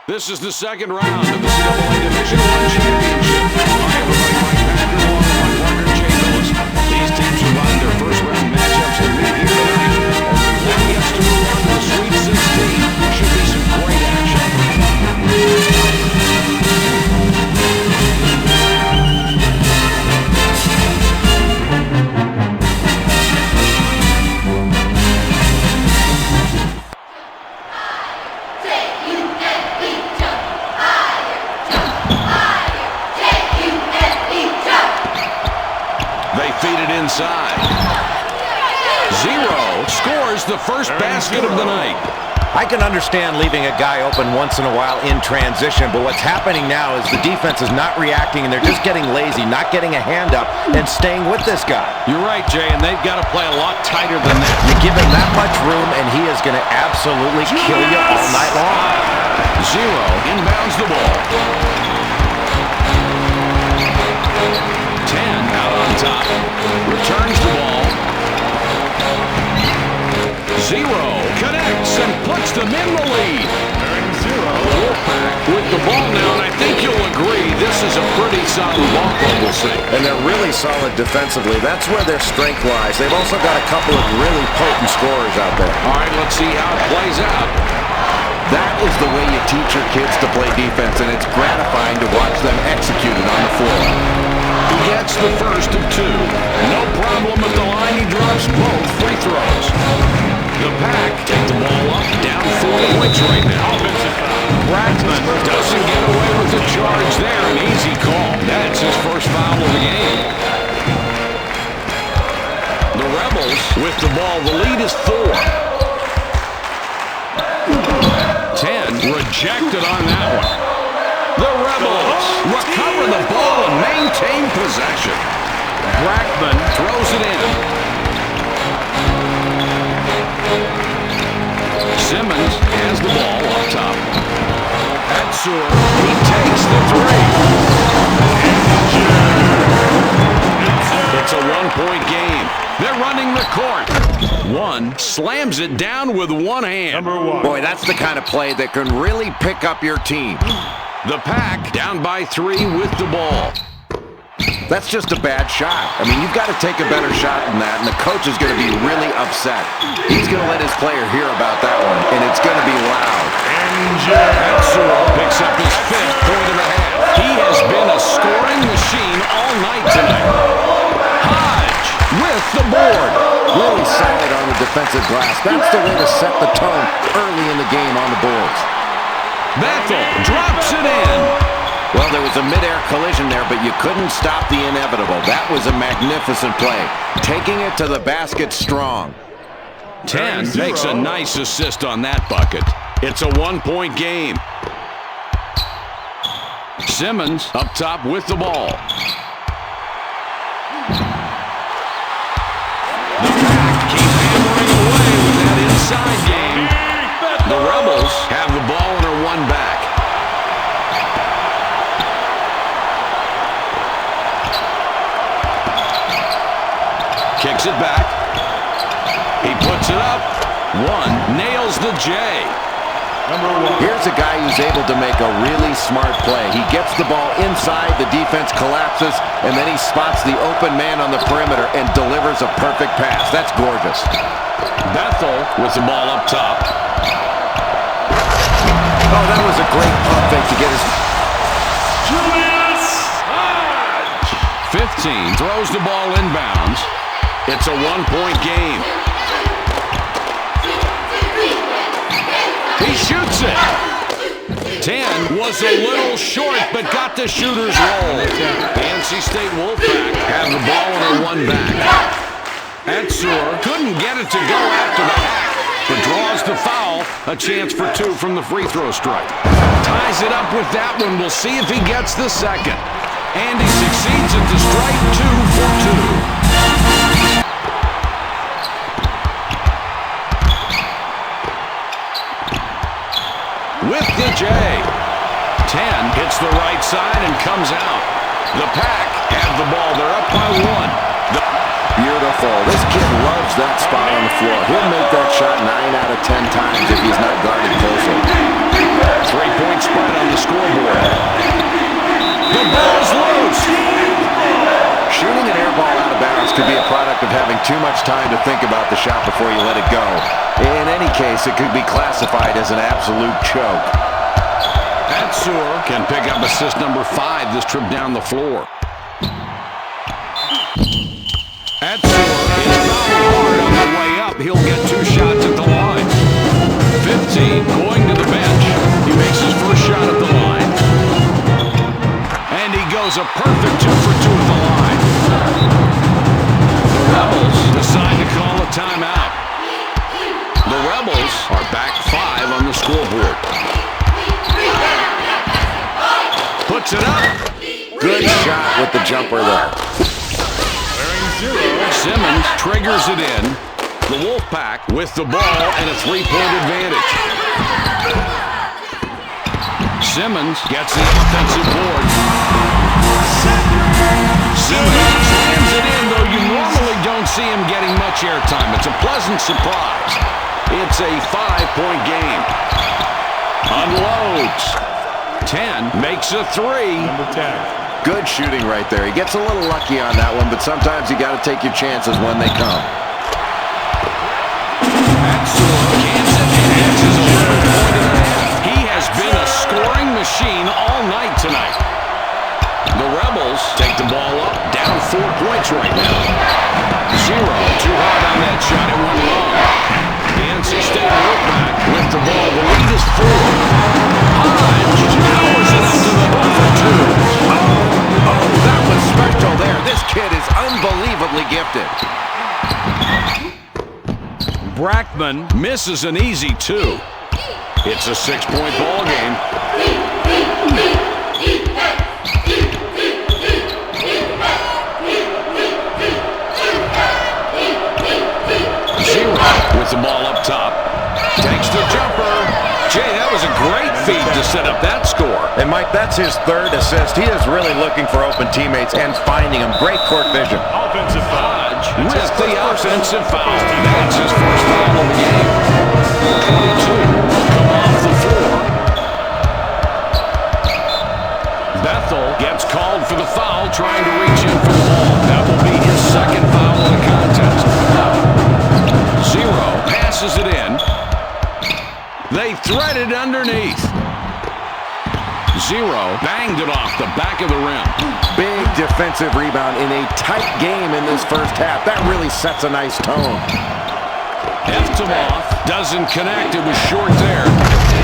This is the second round of the NCAA Division I Championship. Hi, everybody. Mike Packer along with my partner, Jay Billis. These teams survived their first-round matchups to meet here tonight. Only one gets to move on to the Sweet 16. Should be some great action. Inside. Zero scores the first basket of the night. I can understand leaving a guy open once in a while in transition, but what's happening now is the defense is not reacting and they're just getting lazy, not getting a hand up and staying with this guy. You're right, Jay, and they've got to play a lot tighter than that. You give him that much room and he is going to absolutely kill you all night long. Zero inbounds the ball. 10 out on top. Returns the ball. Zero connects and puts them in the lead. Zero. Wolfpack with the ball now, and I think you'll agree this is a pretty solid ball club, we'll see. And they're really solid defensively. That's where their strength lies. They've also got a couple of really potent scorers out there. All right, let's see how it plays out. That is the way you teach your kids to play defense, and it's gratifying to watch them execute it on the floor. He gets the first of two. No problem at the line. He drops both free throws. The Pack take the ball up, down 4 points right now. Braxton doesn't get away with the charge there. An easy call. That's his first foul of the game. The Rebels with the ball. The lead is 4. 10 rejected on that one. The Rebels recover the ball and maintain possession. Brackman throws it in. Simmons has the ball up top. Atsur, he takes the three. It's a 1-point game. They're running the court. One slams it down with one hand. Boy, that's the kind of play that can really pick up your team. The Pack down by 3 with the ball. That's just a bad shot. I mean, you've got to take a better shot than that, and the coach is going to be really upset. He's going to let his player hear about that one, and it's going to be loud. Atsur picks up his 5th point of the half. He has been a scoring machine all night tonight. Hodge with the board. Really solid on the defensive glass. That's the way to set the tone early in the game on the boards. Bethel drops it in. Well, there was a mid-air collision there, but you couldn't stop the inevitable. That was a magnificent play. Taking it to the basket strong. 10 makes a nice assist on that bucket. It's a 1-point game. Simmons up top with the ball. The Pack keep hammering away with that inside game. The Rebels have the ball and are 1 back. Kicks it back. He puts it up. 1 nails the J. Here's a guy who's able to make a really smart play. He gets the ball inside, the defense collapses, and then he spots the open man on the perimeter and delivers a perfect pass. That's gorgeous. Bethel with the ball up top. Oh, that was a great pump fake to get his... 15 throws the ball inbounds. It's a 1-point game. He shoots it. 10 was a little short, but got the shooter's roll. The NC State Wolfpack have the ball and are 1 back. Atsur couldn't get it to go after the hack, but draws the foul. A chance for 2 from the free throw strike. Ties it up with that one. We'll see if he gets the second. And he succeeds at the strike. 2 for 2. With the J. 10 hits the right side and comes out. The Pack have the ball. They're up by 1. Beautiful. This kid loves that spot on the floor. He'll make that shot 9 out of 10 times if he's not guarded closely. 3 points spread on the scoreboard. The ball's loose. Shooting an air ball out of bounds could be a product of having too much time to think about the shot before you let it go. In any case, it could be classified as an absolute choke. Atsur can pick up assist number 5 this trip down the floor. Atsur is fouled hard on the way up. He'll get 2 shots at the line. 15 going to the bench. He makes his first shot at the line. And he goes a perfect 2 for 2 at the line. The Rebels decide to call a timeout. The Rebels are back 5 on the scoreboard. Puts it up. Good shot with the jumper there. Simmons triggers it in. The Wolfpack with the ball and a 3-point advantage. Simmons gets the offensive board. Simmons slams it in, though you normally don't see him getting much airtime. It's a pleasant surprise. It's a 5-point game. Unloads. 10 makes a 3. Number 10. Good shooting right there. He gets a little lucky on that one, but sometimes you got to take your chances when they come. Atsur cans it and answers a 11-point. He has been a scoring machine all night tonight. The Rebels take the ball up, down 4 points right now. 0, too hard on that shot, it went wrong. The NC State Wolfpack with the ball, the lead is 4. Hodge powers it up to the hook for 2. Oh, that was special there. This kid is unbelievably gifted. Brackman misses an easy 2. It's a 6-point ball game. Zero with the ball up top. Takes the jumper. Jay, that was a great feed to set up that score. And Mike, that's his 3rd assist. He is really looking for open teammates and finding them. Great court vision. Offensive foul. With the offensive foul. That's his first foul of the game. 22 come off the floor. Bethel gets called for the foul, trying to reach in for the ball. That will be his 2nd foul of the contest. 0 passes it in. They thread it underneath. 0 banged it off the back of the rim. Big defensive rebound in a tight game in this first half. That really sets a nice tone. Eftimov doesn't connect. It was short there.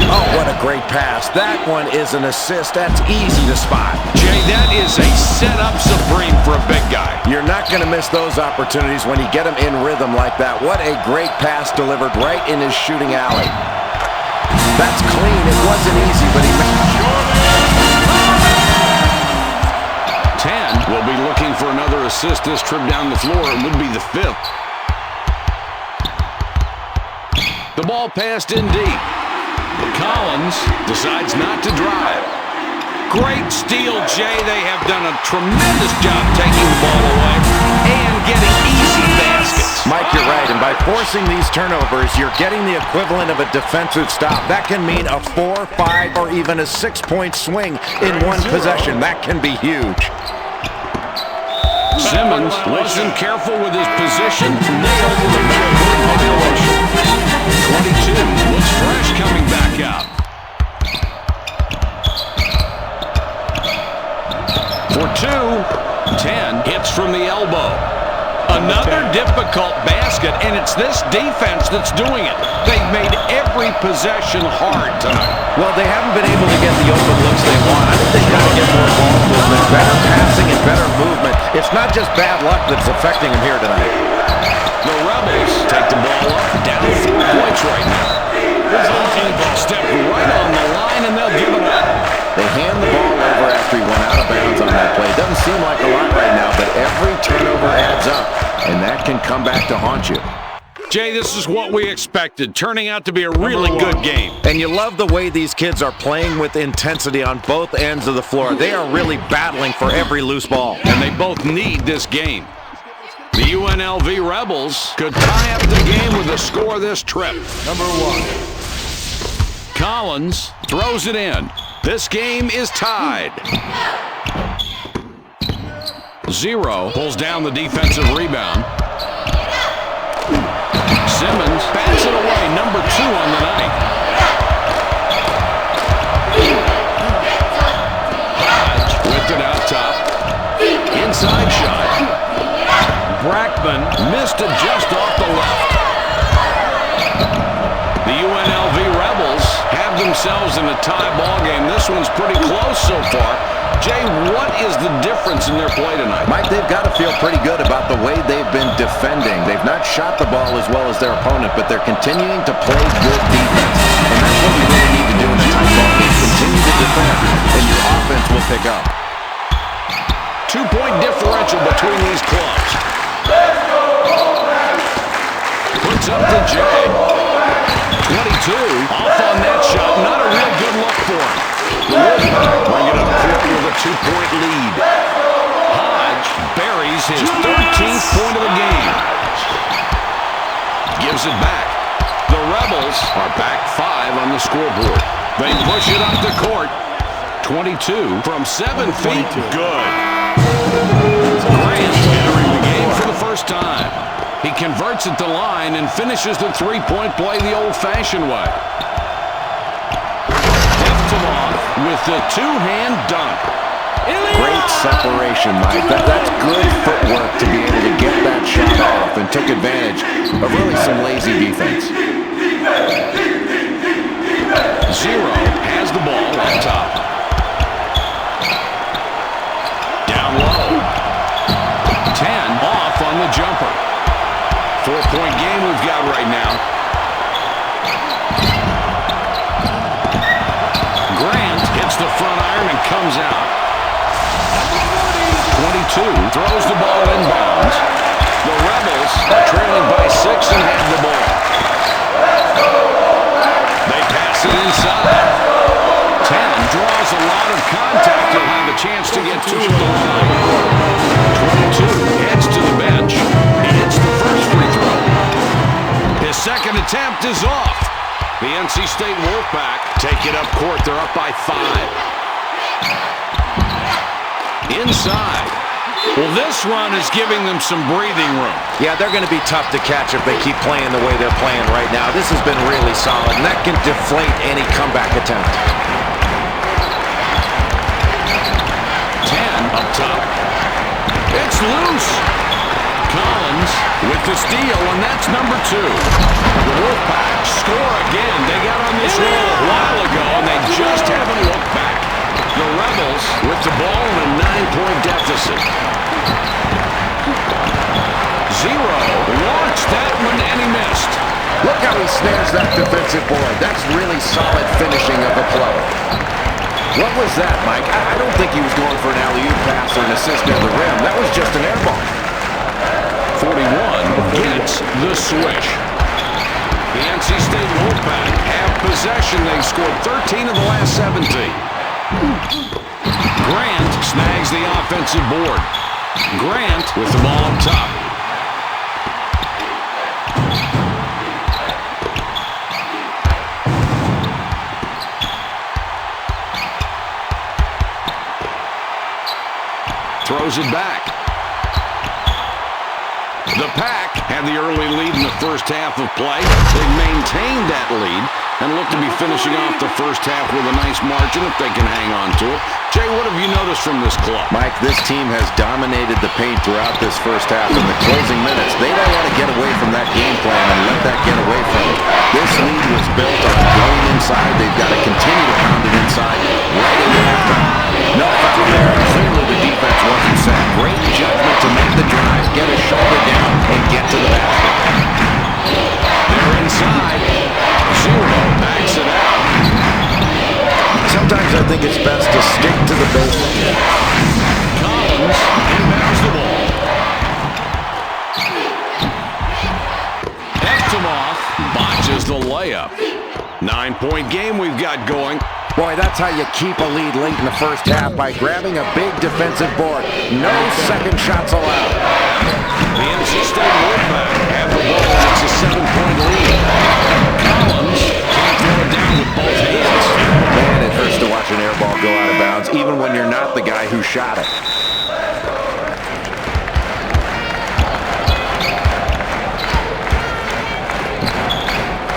Oh, what a great pass. That one is an assist. That's easy to spot. Jay, that is a setup supreme for a big guy. You're not going to miss those opportunities when you get him in rhythm like that. What a great pass delivered right in his shooting alley. That's clean. It wasn't easy, but he made sure. 10 will be looking for another assist this trip down the floor. It would be the 5th. The ball passed in deep. Collins decides not to drive. Great steal, Jay. They have done a tremendous job taking the ball away and getting easy baskets. Mike, you're right, and by forcing these turnovers, you're getting the equivalent of a defensive stop. That can mean a 4, 5, or even a 6-point swing in one possession. That can be huge. Simmons wasn't careful with his position. Nailed with a backcourt violation. 22 looks fresh coming back out. For 2, 10 hits from the elbow. Another difficult basket, and it's this defense that's doing it. They've made every possession hard tonight. Well, they haven't been able to get the open looks they want. I think they've got to get more ball movement, better passing, and better movement. It's not just bad luck that's affecting them here tonight. The Rebels take the ball up, down 4 points right now. Step right on the line, and they'll give it up. They hand the ball over after he went out of bounds on that play. Doesn't seem like a lot right now, but every turnover adds up, and that can come back to haunt you. Jay, this is what we expected, turning out to be a really good game. And you love the way these kids are playing with intensity on both ends of the floor. They are really battling for every loose ball. And they both need this game. The UNLV Rebels could tie up the game with a score this trip. Number 1. Collins throws it in. This game is tied. 0 pulls down the defensive rebound. Simmons bats it away, number 2 on the night. Hodge whipped it out top. Inside shot. Brackman missed it just off the left. The UNLV Rebels have themselves in a tie ball game. This one's pretty close so far. Jay, what is the difference in their play tonight? Mike, they've got to feel pretty good about the way they've been defending. They've not shot the ball as well as their opponent, but they're continuing to play good defense. And that's what you really need to do in a tight ball game. Continue to defend, and your offense will pick up. 2-point differential between these clubs. Puts up to Jay. 22. Off on that shot. Not a real good look for him. The Wolfpack bring it up quick with a 2-point lead. Hodge buries his 13th point of the game. Gives it back. The Rebels are back 5 on the scoreboard. They push it up the court. 22 from 7 feet. Good. Grant entering the game for the first time. He converts at the line and finishes the three-point play the old-fashioned way. With the two-hand dunk. Great separation, Mike. That's good footwork to be able to get that shot off and took advantage of really some lazy defense. 0 has the ball on top. Down low. 10 off on the jumper. 4-point game we've got right now. Hits the front iron and comes out. 22 throws the ball inbounds. The Rebels are trailing by 6 and have the ball. They pass it inside. 10 draws a lot of contact. He'll have a chance to get 2 at the line. 22 heads to the bench. He hits the first free throw. His second attempt is off. The NC State Wolfpack take it up court. They're up by 5. Inside. Well, this run is giving them some breathing room. Yeah, they're going to be tough to catch if they keep playing the way they're playing right now. This has been really solid, and that can deflate any comeback attempt. 10 up top. It's loose. Collins with the steal, and that's number 2. The Wolfpack score again. They got on this roll a while ago, and they just haven't looked back. The Rebels with the ball in a 9-point deficit. 0 launched that one, and he missed. Look how he snares that defensive board. That's really solid finishing of the play. What was that, Mike? I don't think he was going for an alley-oop pass or an assist near the rim. That was just an air ball. 41 gets the swish. The NC State Wolfpack have possession. They've scored 13 of the last 17. Grant snags the offensive board. Grant with the ball up top. Throws it back. The Pack had the early lead in the first half of play. They've maintained that lead and look to be finishing off the first half with a nice margin if they can hang on to it. Jay, what have you noticed from this club? Mike, this team has dominated the paint throughout this first half. In the closing minutes, they don't want to get away from that game plan and let that get away from them. This lead was built on going inside. They've got to continue to pound it inside right into halftime. No foul there. Clearly the defense wasn't set. Great judgment to make the drive, get a shoulder down, and get to the basket. They're inside. 0 backs it out. Sometimes I think it's best to stick to the basics. Collins inbounds the ball. Eftimov botches the layup. 9-point game we've got going. Boy, that's how you keep a lead late in the first half, by grabbing a big defensive board. No second shots allowed. The NC State Wolfpack have the ball. It's a 7-point lead. Collins can't throw it down with both hands. Man, it hurts to watch an air ball shot it.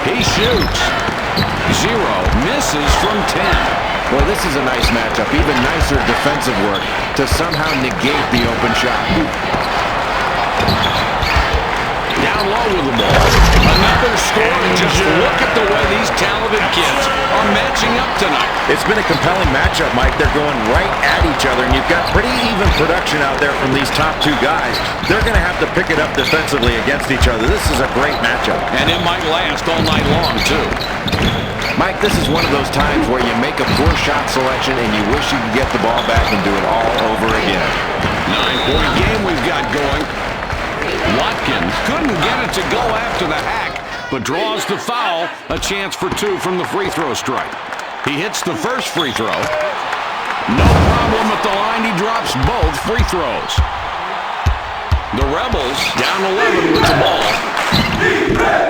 He shoots. 0. Misses from 10. Well, this is a nice matchup. Even nicer defensive work to somehow negate the open shot. Down low with the ball. Another score, and just look at the way these talented kids are matching up tonight. It's been a compelling matchup, Mike. They're going right at each other, and you've got pretty even production out there from these top two guys. They're going to have to pick it up defensively against each other. This is a great matchup. And it might last all night long, too. Mike, this is one of those times where you make a poor shot selection and you wish you could get the ball back and do it all over again. 9-point game we've got going. Watkins couldn't get it to go after the hack, but draws the foul. A chance for 2 from the free throw stripe. He hits the first free throw. No problem at the line. He drops both free throws. The Rebels down 11 with the ball.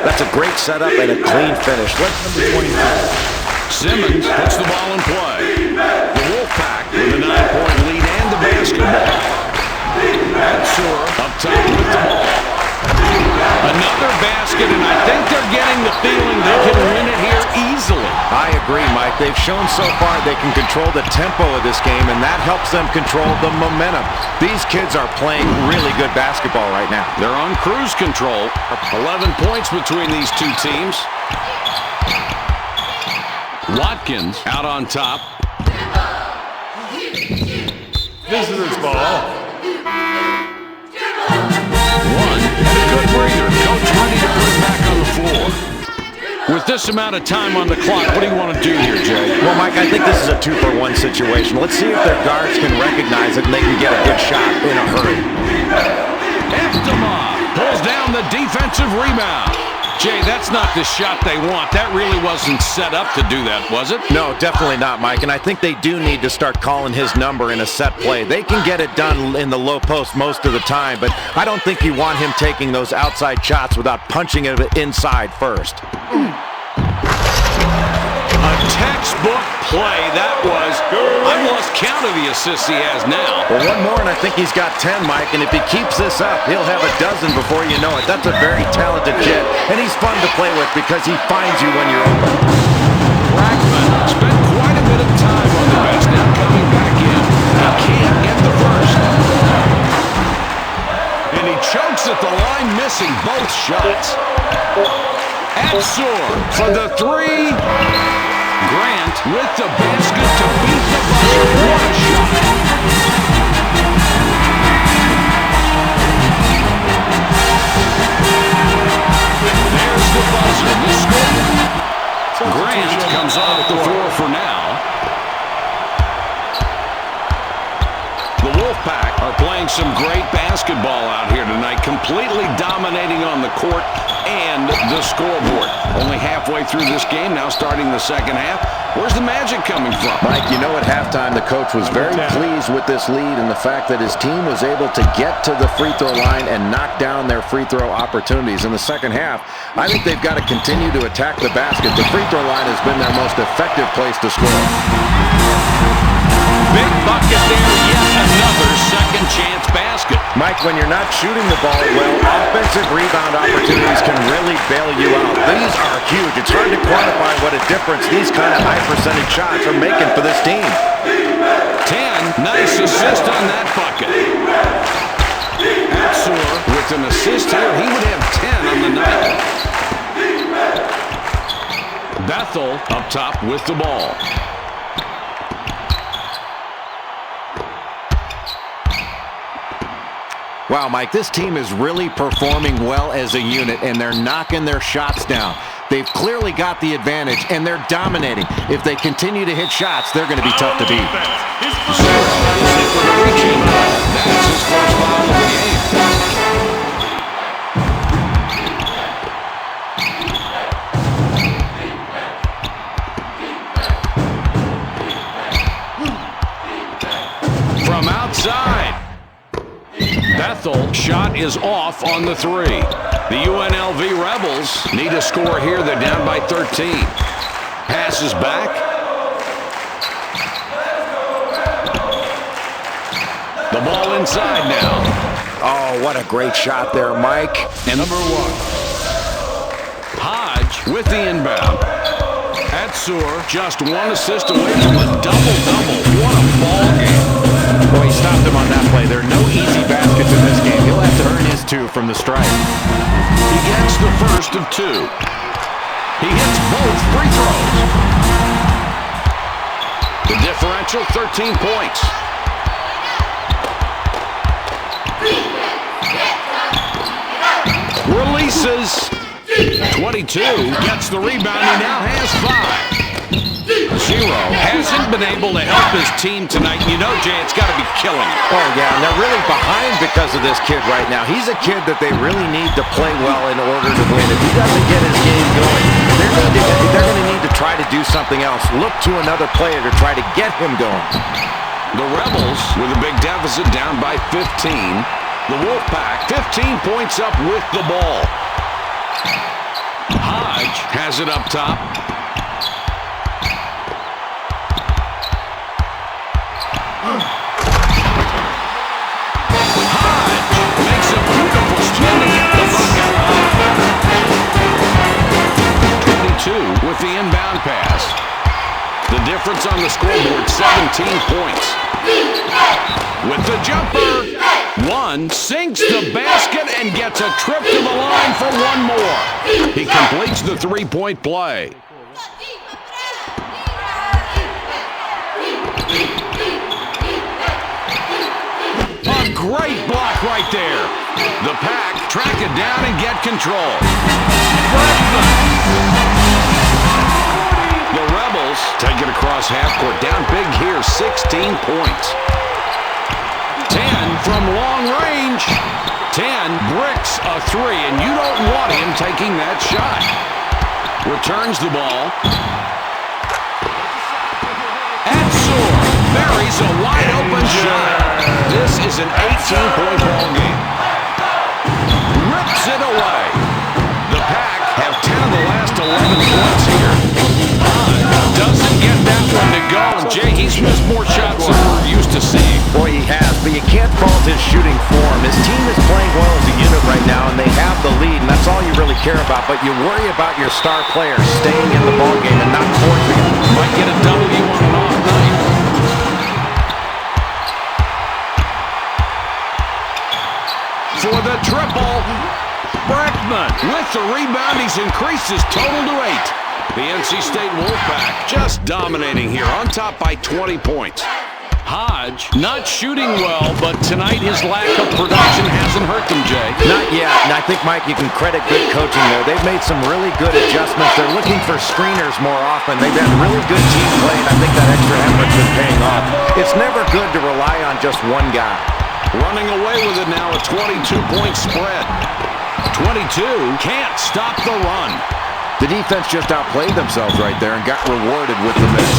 That's a great setup and a clean finish. Let's number 25. Simmons puts the ball in play. The Wolfpack with a 9-point lead and the basketball. Atsur up top with the ball. Another basket, and I think they're getting the feeling they can win it here easily. I agree, Mike. They've shown so far they can control the tempo of this game, and that helps them control the momentum. These kids are playing really good basketball right now. They're on cruise control. 11 points between these two teams. Watkins out on top. Visitors ball. One, and a good breather. Coach ready to put it back on the floor. With this amount of time on the clock, what do you want to do here, Jay? Well, Mike, I think this is a 2-for-1 situation. Let's see if their guards can recognize it and they can get a good shot in a hurry. Eftimov pulls down the defensive rebound. Jay, that's not the shot they want. That really wasn't set up to do that, was it? No, definitely not, Mike. And I think they do need to start calling his number in a set play. They can get it done in the low post most of the time, but I don't think you want him taking those outside shots without punching it inside first. A textbook play that was. I've lost count of the assists he has now. Well, one more, and I think he's got 10, Mike. And if he keeps this up, he'll have a dozen before you know it. That's a very talented kid, and he's fun to play with because he finds you when you're open. Brackman spent quite a bit of time on the bench. Now coming back in. He can't get the first. And he chokes at the line, missing both shots. Atsur for the 3. Grant with the basket to beat the buzzer. What a shot. There's the buzzer. The score. Grant comes off the floor for now. The Wolfpack are playing some great basketball out here tonight, completely dominating on the court and the scoreboard. Only halfway through this game, now starting the second half. Where's the magic coming from? Mike, you know at halftime the coach was very pleased with this lead and the fact that his team was able to get to the free throw line and knock down their free throw opportunities. In the second half, I think they've got to continue to attack the basket. The free throw line has been their most effective place to score. Big bucket there, yet another second chance basket. Mike, when you're not shooting the ball well, offensive rebound opportunities can really bail you out. These are huge. It's hard to quantify what a difference these kind of high percentage shots are making for this team. 10, nice assist on that bucket. Atsur with an assist here. He would have 10 on the night. Bethel up top with the ball. Wow, Mike, this team is really performing well as a unit, and they're knocking their shots down. They've clearly got the advantage, and they're dominating. If they continue to hit shots, they're going to be tough to beat. That's his first foul of the game. From outside. Bethel shot is off on the 3. The UNLV Rebels need a score here. They're down by 13. Passes back. inside now. Oh, what a great shot there, Mike. And number 1. Hodge with the inbound. Atsur just one assist away from a double-double. What a ball game. Boy, he stopped him on that play. There are no easy baskets in this game. He'll have to earn his 2 from the stripe. He gets the first of 2. He hits both free throws. The differential, 13 points. Releases. 22 gets the rebound. He now has 5. Zero hasn't been able to help his team tonight. You know, Jay, it's got to be killing him. Oh, yeah, and they're really behind because of this kid right now. He's a kid that they really need to play well in order to win. If he doesn't get his game going, they're going to need to try to do something else. Look to another player to try to get him going. The Rebels with a big deficit down by 15. The Wolfpack 15 points up with the ball. Hodge has it up top. Hodge makes a beautiful spin to get the bucket. 22 with the inbound pass. The difference on the scoreboard, 17 points. With the jumper, 1 sinks the basket and gets a trip to the line for 1 more. He completes the 3-point play. A great block right there. The Pack track it down and get control. The Rebels take it across half court. Down big here, 16 points. 10 from long range. 10 bricks a 3, and you don't want him taking that shot. Returns the ball. Atsur buries a wide-open shot. This is an 18-point ball game. Rips it away. The Pack have 10 of the last 11 points here. Doesn't get that one to go. And Jay, he's missed more shots than we're used to seeing. Boy, he has, but you can't fault his shooting form. His team is playing well as a unit right now, and they have the lead, and that's all you really care about. But you worry about your star player staying in the ballgame and not forcing it. Might get a W on an off night. For the triple, Breckman with the rebound. He's increased his total to 8. The NC State Wolfpack just dominating here, on top by 20 points. Hodge not shooting well, but tonight his lack of production hasn't hurt them, Jay. Not yet, and I think, Mike, you can credit good coaching there. They've made some really good adjustments. They're looking for screeners more often. They've had really good team play, and I think that extra effort's been paying off. It's never good to rely on just one guy. Running away with it now, a 22-point spread. 22 can't stop the run. The defense just outplayed themselves right there and got rewarded with the miss.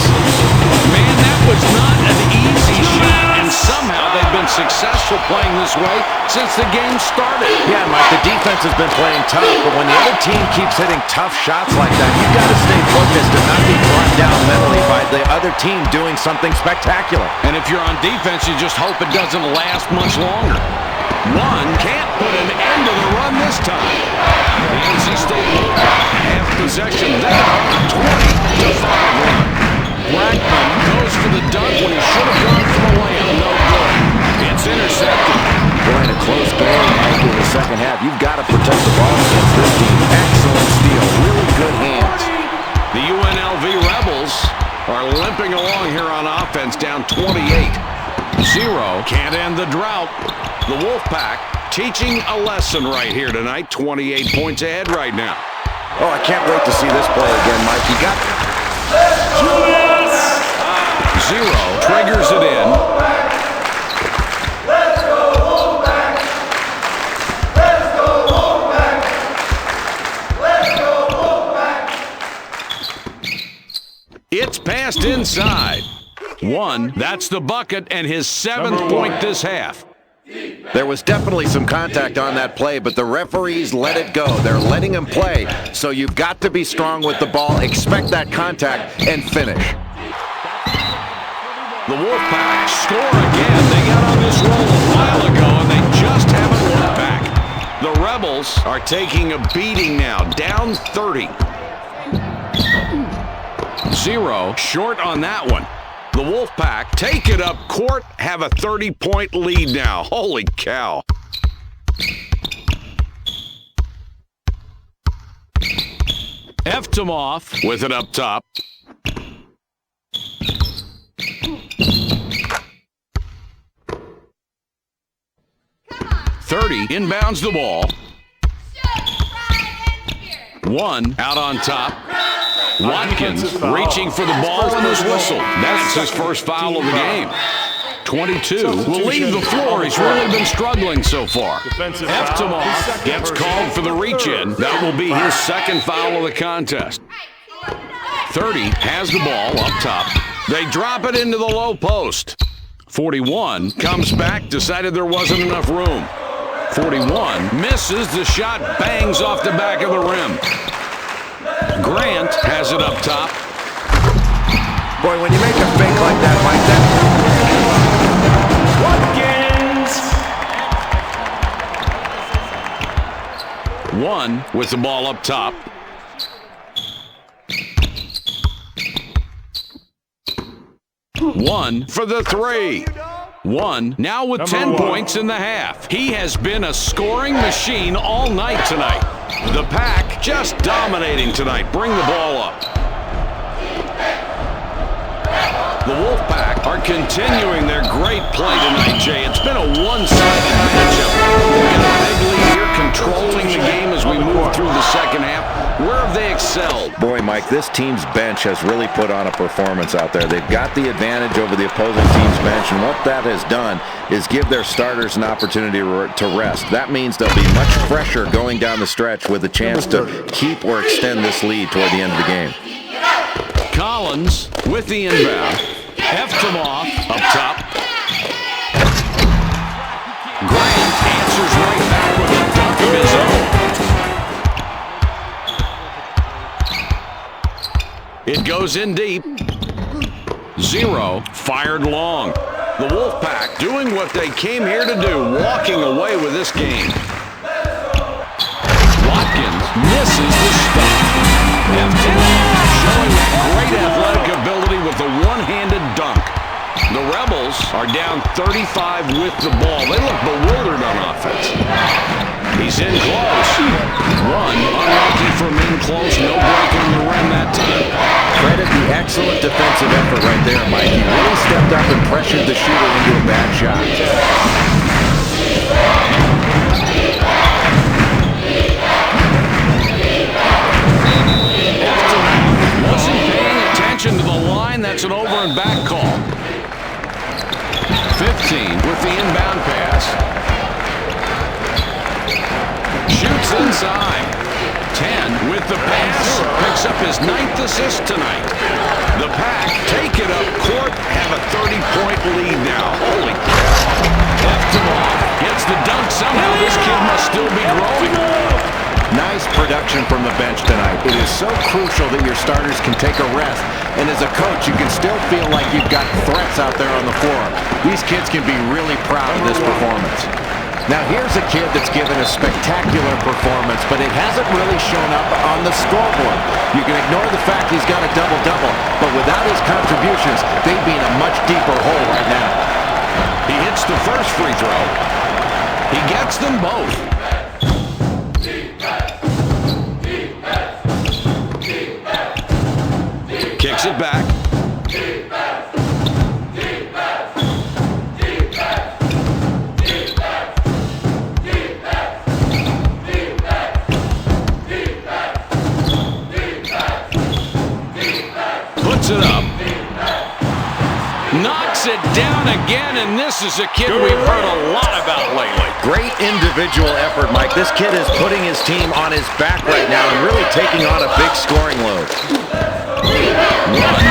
Man, that was not an easy shot, and somehow they've been successful playing this way since the game started. Yeah, Mike, the defense has been playing tough, but when the other team keeps hitting tough shots like that, you've got to stay focused and not be brought down mentally by the other team doing something spectacular. And if you're on defense, you just hope it doesn't last much longer. 1 can't put an end to the run this time. The NC State Wolfpack have possession. They are 20-5 run. Breckman goes for the dunk when he should have gone for the layup. No good. It's intercepted. Boy, in a close game, Mike, in the second half, you've got to protect the ball against this team. Excellent steal. Really good hands. The UNLV Rebels are limping along here on offense, down 28. Zero can't end the drought. The Wolfpack teaching a lesson right here tonight. 28 points ahead right now. Oh, I can't wait to see this play again, Mike. You got Zero triggers it in. Let's go Wolfpack! Let's go Wolfpack! Let's go Wolfpack! It's passed inside. 1, that's the bucket, and his 7th point this half. There was definitely some contact on that play, but the referees let it go. They're letting him play, so you've got to be strong with the ball, expect that contact, and finish. The Wolfpack score again. They got on this roll a while ago, and they just haven't looked back. The Rebels are taking a beating now, down 30. 0 short on that one. The Wolfpack take it up court, have a 30-point lead now. Holy cow. Eftimov with it up top. Inbounds the ball. 1 out on top. Watkins reaching for the ball and his whistle. That's his first foul of the game. 22 will leave the floor. He's really been struggling so far. Eftimov gets called for the reach-in. That will be his second foul of the contest. 30 has the ball up top. They drop it into the low post. 41 comes back, decided there wasn't enough room. 41 misses, the shot bangs off the back of the rim. Grant has it up top. Boy, when you make a fake like that, Mike, Watkins! 1 with the ball up top. One for the 3. 1 now with 10 points in the half. He has been a scoring machine all night tonight. The Pack just dominating tonight. Bring the ball up. The Wolfpack are continuing their great play tonight, Jay. It's been a one-sided matchup. They've got a big lead here, controlling the game as we move through the second half. Where have they excelled? boy, Mike, this team's bench has really put on a performance out there. They've got the advantage over the opposing team's bench, and what that has done is give their starters an opportunity to rest. That means they'll be much fresher going down the stretch with a chance to keep or extend this lead toward the end of the game. Collins with the inbound. Eftimov up top. Grant answers right back with a dunk of his own. It goes in deep. 0 fired long. The Wolfpack doing what they came here to do, walking away with this game. Watkins misses the stop. Eftimov showing that great athletic ability with the one-handed dunk. The Rebels are down 35 with the ball. They look bewildered on offense. He's in close. 1 unlucky from in close. No break on the rim that time. Credit the excellent defensive effort right there, Mike. He really stepped up and pressured the shooter into a bad shot. Wasn't paying attention to the line. That's an over and back call. 15 with the inbound pass. Shoots inside. 10 with the pass. Picks up his 9th assist tonight. The Pack take it up court, have a 30-point lead now. Holy cow. Eftimov gets the dunk somehow. This kid must still be growing. Nice production from the bench tonight. It is so crucial that your starters can take a rest. And as a coach, you can still feel like you've got threats out there on the floor. These kids can be really proud of this performance. Now here's a kid that's given a spectacular performance, but it hasn't really shown up on the scoreboard. You can ignore the fact he's got a double-double, but without his contributions, they'd be in a much deeper hole right now. He hits the first free throw. He gets them both. Kicks it back. Puts it up. Knocks it down again, and this is a kid we've heard a lot about lately. Great individual effort, Mike. This kid is putting his team on his back right now and really taking on a big scoring load.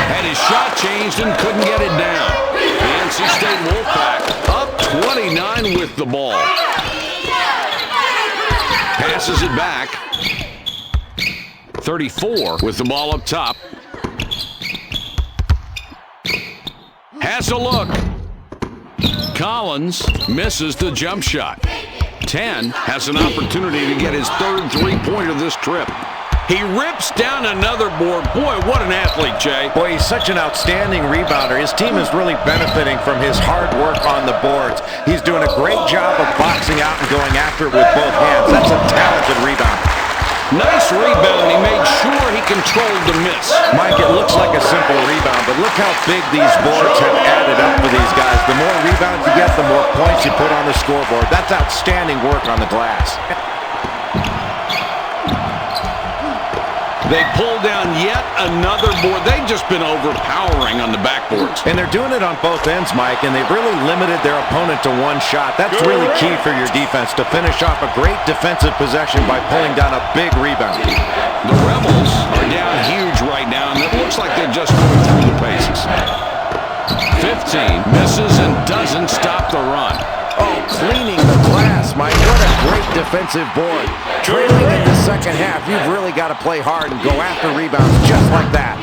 Had his shot changed and couldn't get it down. The NC State Wolfpack up 29 with the ball. Passes it back. 34 with the ball up top. Has has a look. Collins misses the jump shot. 10 has an opportunity to get his third three-pointer this trip. He rips down another board. Boy, what an athlete, Jay. Boy, he's such an outstanding rebounder. His team is really benefiting from his hard work on the boards. He's doing a great job of boxing out and going after it with both hands. That's a talented rebounder. Nice rebound. He made sure he controlled the miss. Mike, it looks like a simple rebound, but look how big these boards have added up for these guys. The more rebounds you get, the more points you put on the scoreboard. That's outstanding work on the glass. They pulled down yet another board. They've just been overpowering on the backboards. And they're doing it on both ends, Mike, and they've really limited their opponent to one shot. That's really key for your defense, to finish off a great defensive possession by pulling down a big rebound. The Rebels are down huge right now, and it looks like they're just going through the paces. 15 misses and doesn't stop the run. Oh, cleaning the glass, Mike. What a great defensive board. Trailing in the second half, you've really got to play hard and go after rebounds just like that.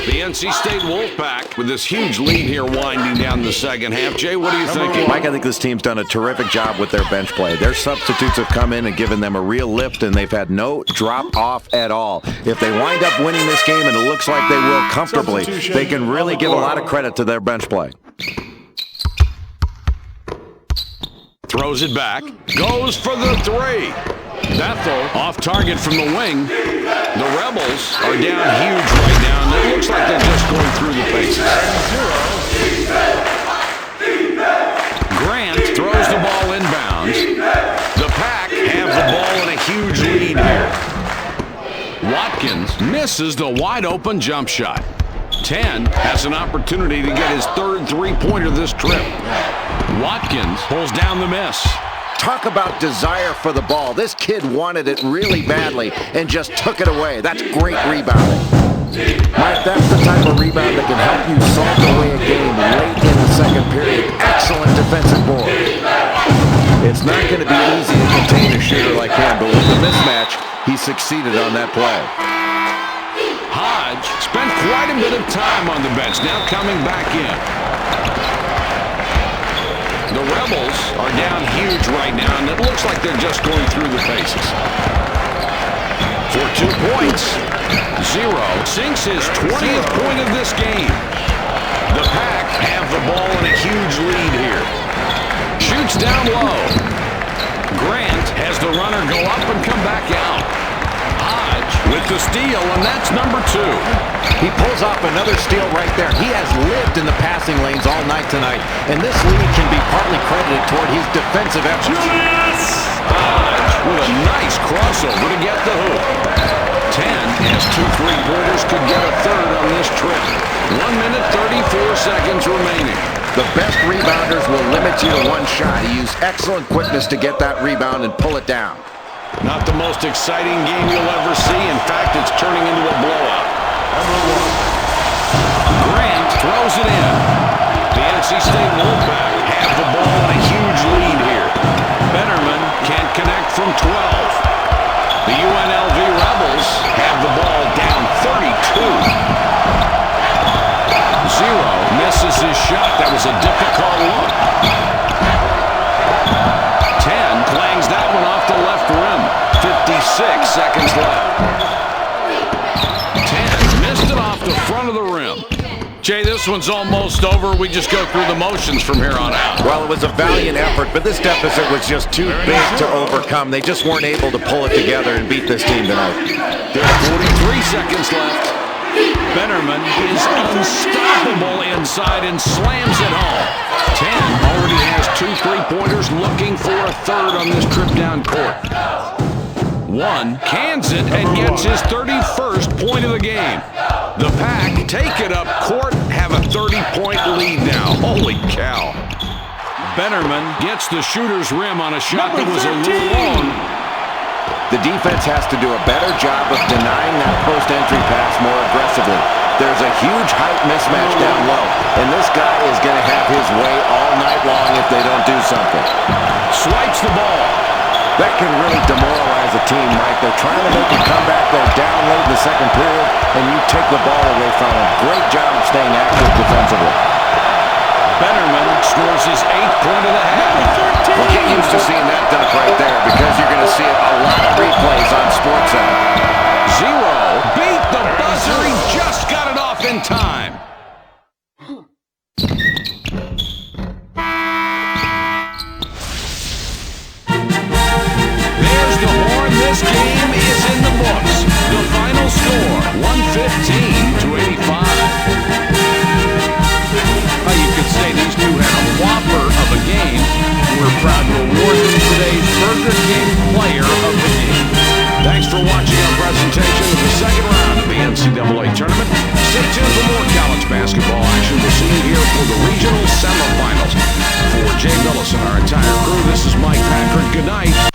The NC State Wolfpack with this huge lead here winding down the second half. Jay, what are you thinking? Mike, I think this team's done a terrific job with their bench play. Their substitutes have come in and given them a real lift, and they've had no drop off at all. If they wind up winning this game, and it looks like they will comfortably, they can really give a lot of credit to their bench play. Throws it back. Goes for the three. Bethel off target from the wing. The Rebels are down huge right now, and it looks like they're just going through the paces. Grant throws the ball inbounds. The Pack have the ball in a huge lead here. Watkins misses the wide-open jump shot. 10 has an opportunity to get his third three-pointer this trip. Watkins pulls down the miss. Talk about desire for the ball. This kid wanted it really badly and just took it away. That's great rebounding. Mike, that's the type of rebound that can help you salt away a game late in the second period. Excellent defensive board. It's not going to be easy to contain a shooter like him, but with the mismatch, he succeeded on that play. Hodge spent quite a bit of time on the bench, now coming back in. The Rebels are down huge right now, and it looks like they're just going through the paces. For 2 points, Zero sinks his 20th point of this game. The Pack have the ball in a huge lead here. Shoots down low. Grant has the runner go up and come back out. Hodge with the steal, and that's number 2. He pulls off another steal right there. He has lived in the passing lanes all night tonight, and this lead can be partly credited toward his defensive efforts. Hodge with a nice crossover to get the hoop. 10 has 2 three-pointers, could get a third on this trip. 1 minute, 34 seconds remaining. The best rebounders will limit you to one shot. He used excellent quickness to get that rebound and pull it down. Not the most exciting game you'll ever see. In fact, it's turning into a blowout. Grant throws it in. The NC State Wolfpack have the ball in a huge lead here. Bennerman can't connect from 12. The UNLV Rebels have the ball down 32. Zero misses his shot. That was a difficult look. 10 clangs that one off the left rim. 56 seconds left. 10 missed it off the front of the rim. Jay, this one's almost over. We just go through the motions from here on out. Well, it was a valiant effort, but this deficit was just too big to overcome. They just weren't able to pull it together and beat this team tonight. There are 43 seconds left. Bennerman is unstoppable inside and slams it home. 10 already has 2 three-pointers, looking for a third on this trip down court. 1 cans it and gets his 31st point of the game. The Pack take it up court, have a 30-point lead now. Holy cow. Bennerman gets the shooter's rim on a shot that was a little long. The defense has to do a better job of denying that post-entry pass more aggressively. There's a huge height mismatch down low, and this guy is going to have his way all night long if they don't do something. Swipes the ball. That can really demoralize as a team, Mike. They're trying to make a comeback. They're down late in the second period, and you take the ball away from them. Great job of staying active defensively. Betterman scores his 8th point of the half. Well, get used to seeing that dunk right there because you're going to see a lot of replays on SportsCenter. Zero beat the buzzer. He just got it off in time. There's the horn. This game is in the books. The final score, 115-85. You could say these two had a whopper of a game. We're proud to award them today's Burger King Player of the Game. Thanks for watching our presentation of the second round of the NCAA tournament. Stay tuned for more college basketball action. We'll see you here for the regional semifinals. For Jay Billis and our entire crew, this is Mike Patrick. Good night.